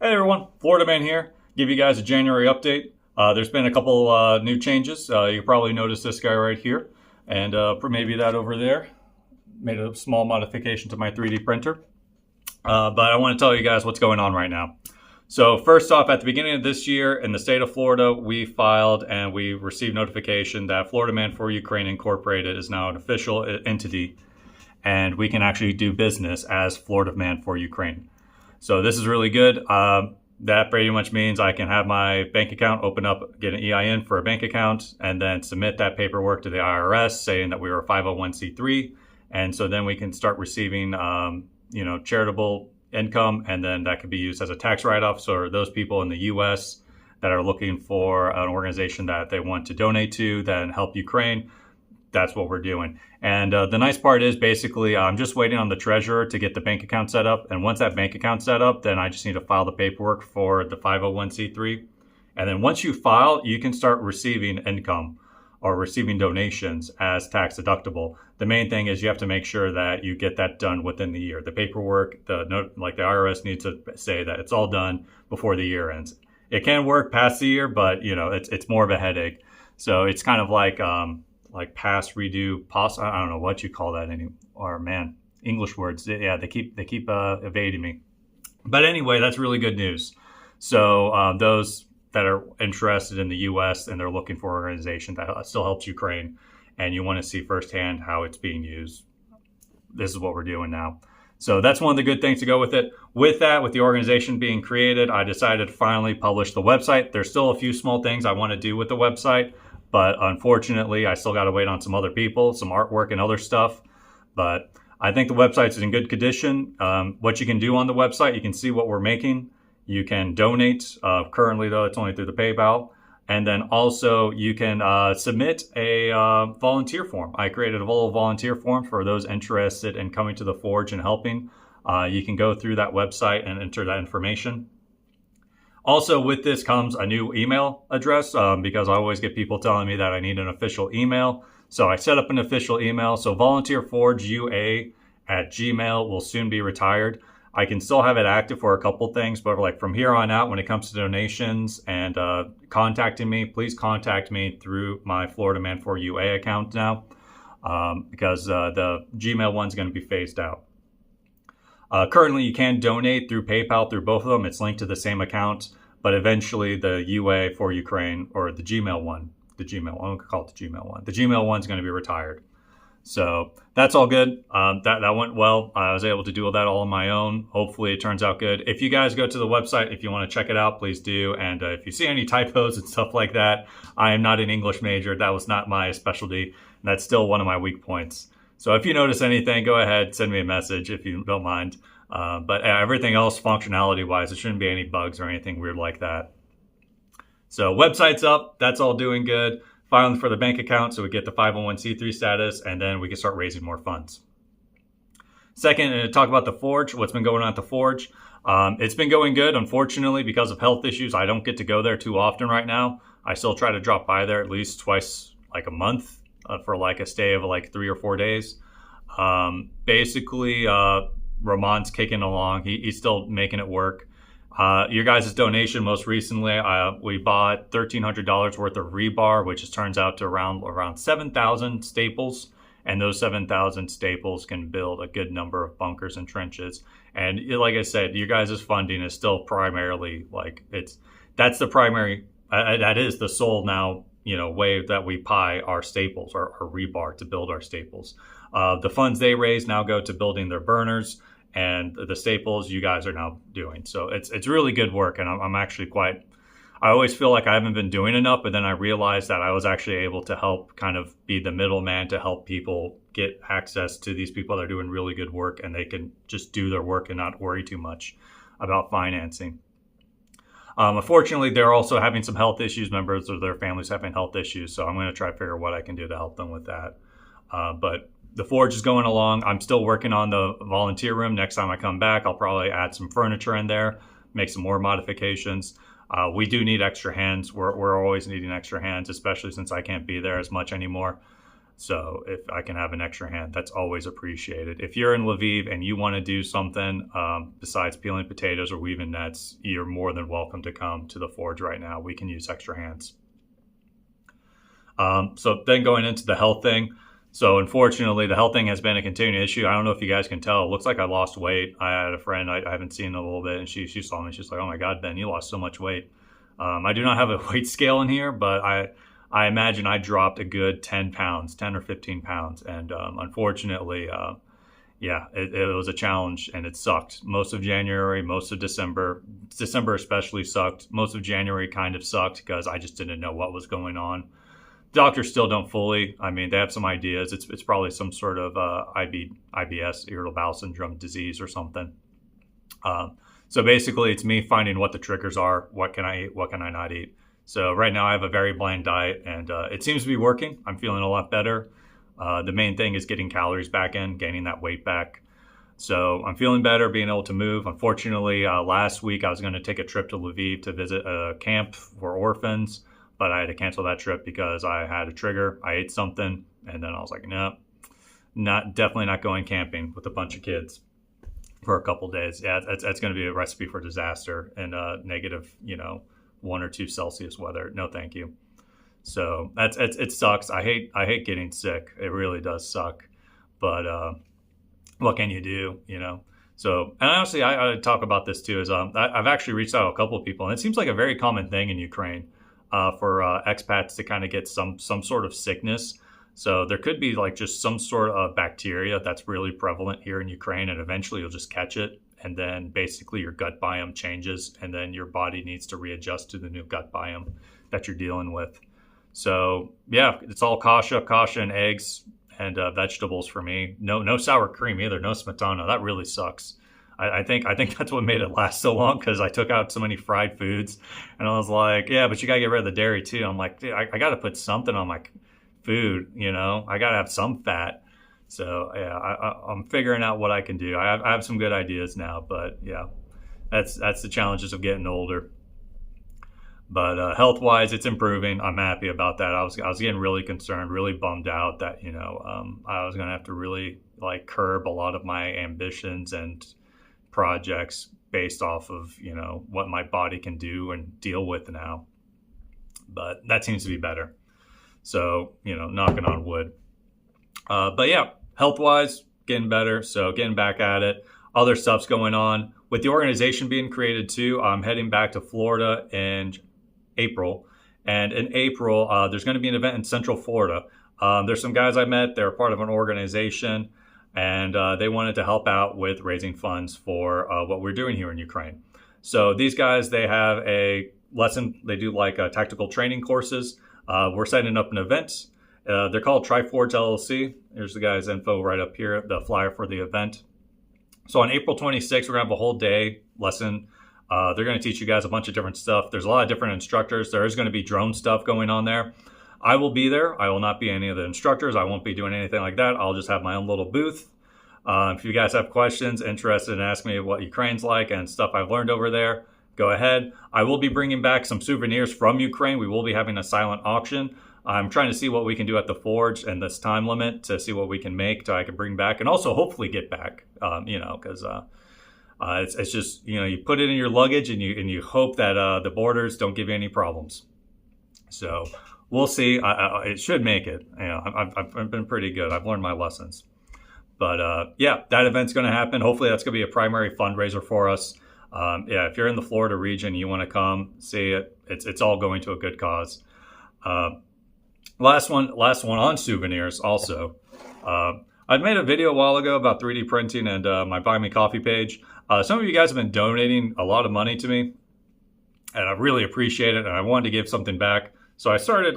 Hey everyone, Florida Man here. Give you guys a January update. There's been a couple new changes. You probably noticed this guy right here, and maybe that over there. Made a small modification to my 3D printer. But I want to tell you guys what's going on right now. So first off, at the beginning of this year in the state of Florida, we filed and we received notification that FLMan4UA Incorporated is now an official entity, and we can actually do business as FLMan4UA. So this is really good. That pretty much means I can have my bank account open up, get an EIN for a bank account, and then submit that paperwork to the IRS saying that we are a 501c3. And so then we can start receiving, charitable income, and then that could be used as a tax write-off. So those people in the U.S. that are looking for an organization that they want to donate to, then help Ukraine, that's what we're doing. And the nice part is basically I'm just waiting on the treasurer to get the bank account set up. And once that bank account set up, then I just need to file the paperwork for the 501c3. And then once you file, you can start receiving income or receiving donations as tax deductible. The main thing is you have to make sure that you get that done within the year. The paperwork, the IRS needs to say that it's all done before the year ends. It can work past the year, but it's more of a headache. So it's kind of like pass, redo, pause. I don't know what you call that anymore. Man, English words. Yeah, they keep evading me. But anyway, that's really good news. So those that are interested in the U.S. and they're looking for an organization that still helps Ukraine, and you want to see firsthand how it's being used, this is what we're doing now. So that's one of the good things to go with it. With that, with the organization being created, I decided to finally publish the website. There's still a few small things I want to do with the website, but unfortunately, I still got to wait on some other people, some artwork and other stuff. But I think the website is in good condition. What you can do on the website, you can see what we're making. You can donate. Currently, though, it's only through the PayPal. And then also you can submit a volunteer form. I created a little volunteer form for those interested in coming to the Forge and helping. You can go through that website and enter that information. Also, with this comes a new email address because I always get people telling me that I need an official email. So I set up an official email. So volunteer4UA@gmail will soon be retired. I can still have it active for a couple things, but like from here on out, when it comes to donations and contacting me, please contact me through my FLMan4UA account now because the Gmail one's going to be phased out. Currently, you can donate through PayPal through both of them. It's linked to the same account, but eventually the UA for Ukraine or the Gmail one, I'm going to call it the Gmail one. The Gmail one's going to be retired. So that's all good. That went well. I was able to do that all on my own. Hopefully it turns out good. If you guys go to the website, if you want to check it out, please do. And if you see any typos and stuff like that, I am not an English major. That was not my specialty. And that's still one of my weak points. So if you notice anything, go ahead, send me a message if you don't mind. But everything else, functionality-wise, there shouldn't be any bugs or anything weird like that. So website's up. That's all doing good. Filing for the bank account so we get the 501c3 status, and then we can start raising more funds. Second, talk about the Forge, what's been going on at the Forge. It's been going good. Unfortunately, because of health issues, I don't get to go there too often right now. I still try to drop by there at least twice like a month for like a stay of like 3 or 4 days. Basically, Ramon's kicking along. He's still making it work. Your guys' donation most recently, we bought $1,300 worth of rebar, which turns out to around 7,000 staples. And those 7,000 staples can build a good number of bunkers and trenches. And like I said, your guys' funding is still primarily that's the primary, that is the sole now, way that we buy our staples or our rebar to build our staples. The funds they raise now go to building their burners. And the staples you guys are now doing. So it's really good work. And I'm actually I always feel like I haven't been doing enough, but then I realized that I was actually able to help kind of be the middleman to help people get access to these people that are doing really good work, and they can just do their work and not worry too much about financing. Unfortunately, they're also having some health issues. Members of their families having health issues. So I'm going to try to figure out what I can do to help them with that. But the Forge is going along. I'm still working on the volunteer room. Next time I come back, I'll probably add some furniture in there, make some more modifications. We do need extra hands. We're always needing extra hands, especially since I can't be there as much anymore. So if I can have an extra hand, that's always appreciated. If you're in Lviv and you want to do something besides peeling potatoes or weaving nets, you're more than welcome to come to the forge right now. We can use extra hands. So then going into the health thing. So unfortunately, the health thing has been a continuing issue. I don't know if you guys can tell. It looks like I lost weight. I had a friend I haven't seen in a little bit, and she saw me. She's like, "Oh my God, Ben, you lost so much weight." I do not have a weight scale in here, but I imagine I dropped a good 10 pounds, 10 or 15 pounds. And unfortunately, yeah, it was a challenge and it sucked. Most of January, most of December especially sucked. Most of January kind of sucked because I just didn't know what was going on. Doctors still don't fully. I mean, they have some ideas. It's probably some sort of IBS, irritable bowel syndrome disease or something. So basically, it's me finding what the triggers are. What can I eat? What can I not eat? So right now I have a very bland diet, and it seems to be working. I'm feeling a lot better. The main thing is getting calories back in, gaining that weight back. So I'm feeling better, being able to move. Unfortunately, last week I was going to take a trip to Lviv to visit a camp for orphans, but I had to cancel that trip because I had a trigger. I ate something, and then I was like, no, definitely not going camping with a bunch of kids for a couple days. Yeah, that's going to be a recipe for disaster and negative, 1 or 2 Celsius weather. No, thank you. So it sucks. I hate getting sick. It really does suck. But what can you do? So, and honestly, I talk about this too. Is I've actually reached out to a couple of people, and it seems like a very common thing in Ukraine for expats to kind of get some sort of sickness. So there could be like just some sort of bacteria that's really prevalent here in Ukraine, and eventually you'll just catch it. And then basically your gut biome changes, and then your body needs to readjust to the new gut biome that you're dealing with. So yeah, it's all kasha and eggs and vegetables for me. No sour cream either. No smetana. That really sucks. I think that's what made it last so long, because I took out so many fried foods, and I was like, yeah, but you gotta get rid of the dairy too. I'm like, dude, I gotta put something on my food. I gotta have some fat. So yeah, I'm figuring out what I can do. I have some good ideas now, but yeah, that's the challenges of getting older. But health-wise, it's improving. I'm happy about that. I was getting really concerned, really bummed out that I was gonna have to really like curb a lot of my ambitions and projects based off of what my body can do and deal with now. But that seems to be better. So knocking on wood. But yeah, health-wise, getting better. So getting back at it. Other stuff's going on. With the organization being created too, I'm heading back to Florida in April. And in April, there's going to be an event in Central Florida. There's some guys I met. They're part of an organization, and they wanted to help out with raising funds for what we're doing here in Ukraine. So these guys, they have a lesson. They do like tactical training courses. We're setting up an event. They're called Triforge LLC. Here's the guy's info right up here, the flyer for the event. So on April 26th, we're going to have a whole day lesson. They're going to teach you guys a bunch of different stuff. There's a lot of different instructors. There is going to be drone stuff going on there. I will be there. I will not be any of the instructors. I won't be doing anything like that. I'll just have my own little booth. If you guys have questions, interested in asking me what Ukraine's like and stuff I've learned over there, go ahead. I will be bringing back some souvenirs from Ukraine. We will be having a silent auction. I'm trying to see what we can do at the forge and this time limit to see what we can make so I can bring back and also hopefully get back, because it's just, you put it in your luggage and you hope that the borders don't give you any problems. So we'll see. It should make it. I've been pretty good. I've learned my lessons. But yeah, that event's going to happen. Hopefully that's going to be a primary fundraiser for us. Yeah, if you're in the Florida region, you want to come see it. It's all going to a good cause. Last one on souvenirs also. I made a video a while ago about 3D printing and my Buy Me Coffee page. Some of you guys have been donating a lot of money to me, and I really appreciate it, and I wanted to give something back. So I started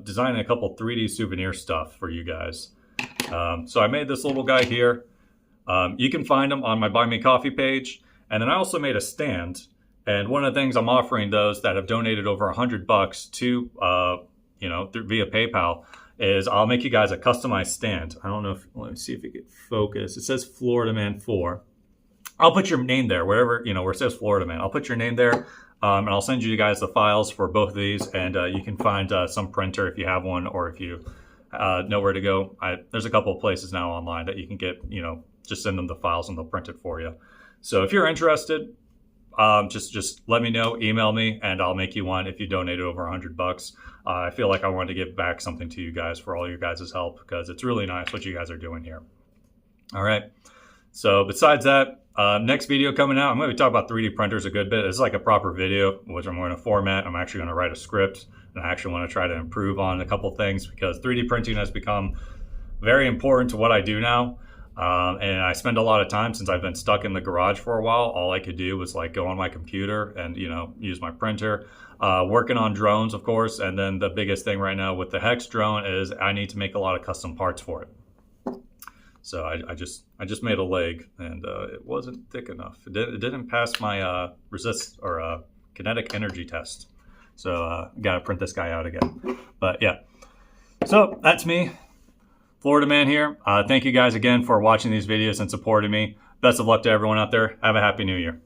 designing a couple 3D souvenir stuff for you guys. So I made this little guy here. You can find them on my Buy Me Coffee page. And then I also made a stand. And one of the things I'm offering those that have donated over $100 to, via PayPal, is I'll make you guys a customized stand. I don't know if, let me see if you can focus. It says FLMan4UA. I'll put your name there, wherever, where it says Florida Man. I'll put your name there, and I'll send you guys the files for both of these. And you can find some printer if you have one, or if you know where to go, there's a couple of places now online that you can get, just send them the files and they'll print it for you. So if you're interested, just let me know, email me, and I'll make you one if you donate over $100. I feel like I wanted to give back something to you guys for all your guys' help, because it's really nice what you guys are doing here. All right. So besides that, next video coming out, I'm going to talk about 3D printers a good bit. It's like a proper video, which I'm going to format. I'm actually going to write a script, and I actually want to try to improve on a couple things, because 3D printing has become very important to what I do now. And I spend a lot of time, since I've been stuck in the garage for a while. All I could do was like go on my computer and, use my printer, working on drones, of course. And then the biggest thing right now with the Hex drone is I need to make a lot of custom parts for it. So I just made a leg, and it wasn't thick enough. It didn't pass my kinetic energy test. So got to print this guy out again. But yeah, so that's me, Florida Man here. Thank you guys again for watching these videos and supporting me. Best of luck to everyone out there. Have a happy new year.